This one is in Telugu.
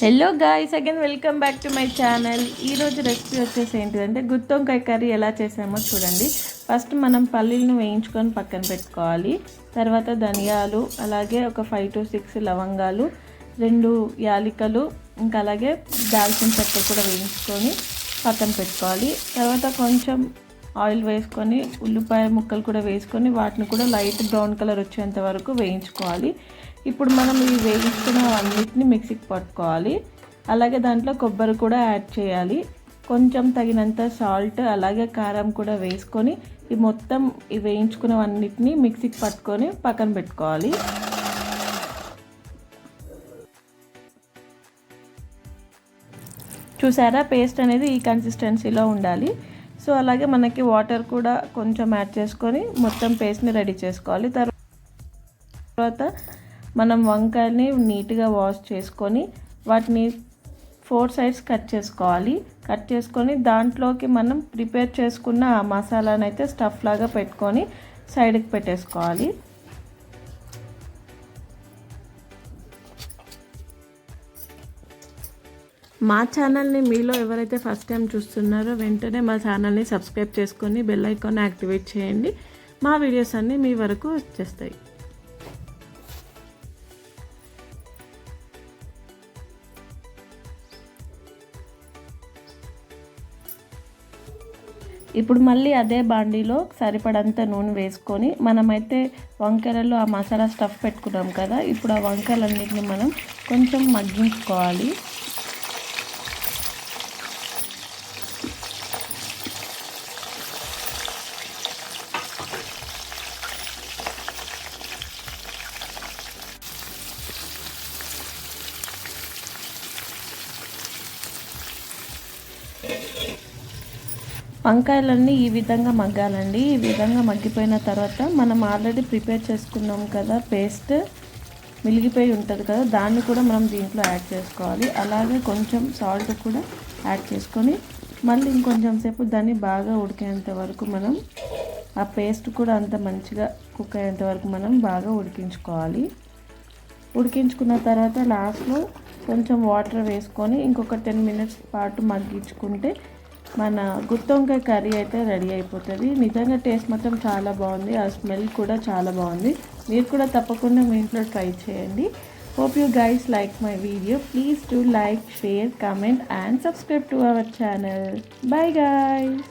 Hello guys, again welcome back to my channel. ఈరోజు రెసిపీ వచ్చేసి ఏంటిదంటే గుత్తి వంకాయ కర్రీ ఎలా చేసామో చూడండి. ఫస్ట్ మనం పల్లీలను వేయించుకొని పక్కన పెట్టుకోవాలి. తర్వాత ధనియాలు, అలాగే ఒక 5 to 6 లవంగాలు, 2 యాలకులు, ఇంకా అలాగే దాల్చిన చెక్క కూడా వేయించుకొని పక్కన పెట్టుకోవాలి. తర్వాత కొంచెం ఆయిల్ వేసుకొని ఉల్లిపాయ ముక్కలు కూడా వేసుకొని వాటిని కూడా లైట్ బ్రౌన్ కలర్ వచ్చేంత వరకు వేయించుకోవాలి. ఇప్పుడు మనం ఈ వేయించుకున్న అన్నిటిని మిక్సీకి పట్టుకోవాలి. అలాగే దాంట్లో కొబ్బరి కూడా యాడ్ చేయాలి. కొంచెం తగినంత సాల్ట్ అలాగే కారం కూడా వేసుకొని ఈ మొత్తం ఈ వేయించుకున్నవన్నిటిని మిక్సీకి పట్టుకొని పక్కన పెట్టుకోవాలి. చూసారా, పేస్ట్ అనేది ఈ కన్సిస్టెన్సీలో ఉండాలి. సో అలాగే మనకి వాటర్ కూడా కొంచెం యాడ్ చేసుకొని మొత్తం పేస్ట్ని రెడీ చేసుకోవాలి. తర్వాత మనం వంకాయని నీట్గా వాష్ చేసుకొని వాటిని 4 సైడ్స్ కట్ చేసుకోవాలి. కట్ చేసుకొని దాంట్లోకి మనం ప్రిపేర్ చేసుకున్న ఆ మసాలాను అయితే స్టఫ్ లాగా పెట్టుకొని సైడ్కి పెట్టేసుకోవాలి. మా ఛానల్ని మీలో ఎవరైతే ఫస్ట్ టైం చూస్తున్నారో వెంటనే మా ఛానల్ని సబ్స్క్రైబ్ చేసుకొని బెల్ ఐకాన్ యాక్టివేట్ చేయండి. మా వీడియోస్ అన్నీ మీ వరకు వచ్చేస్తాయి. ఇప్పుడు మళ్ళీ అదే బాండీలో సరిపడంత నూనె వేసుకొని మనమైతే వంకాయలలో ఆ మసాలా స్టఫ్ పెట్టుకున్నాం కదా, ఇప్పుడు ఆ వంకాయలన్నిటిని మనం కొంచెం మగ్గించుకోవాలి. వంకాయలన్నీ ఈ విధంగా మగ్గాలండి. ఈ విధంగా మగ్గిపోయిన తర్వాత మనం ఆల్రెడీ ప్రిపేర్ చేసుకున్నాం కదా పేస్ట్, మిలిగిపోయి ఉంటుంది కదా, దాన్ని కూడా మనం దీంట్లో యాడ్ చేసుకోవాలి. అలాగే కొంచెం సాల్ట్ కూడా యాడ్ చేసుకొని మళ్ళీ ఇంకొంచెం సేపు దాన్ని బాగా ఉడికేంత వరకు మనం ఆ పేస్ట్ కూడా అంత మంచిగా కుక్ అయ్యేంత వరకు మనం బాగా ఉడికించుకోవాలి. ఉడికించుకున్న తర్వాత లాస్ట్లో కొంచెం వాటర్ వేసుకొని ఇంకొక 10 minutes పాటు మగ్గించుకుంటే మన గుత్తి వంకాయ కర్రీ అయితే రెడీ అయిపోతుంది. నిజంగా టేస్ట్ మాత్రం చాలా బాగుంది, ఆ స్మెల్ కూడా చాలా బాగుంది. మీరు కూడా తప్పకుండా మీ ఇంట్లో ట్రై చేయండి. Hope you guys like my video. Please do like, share, comment and subscribe to our channel. Bye guys.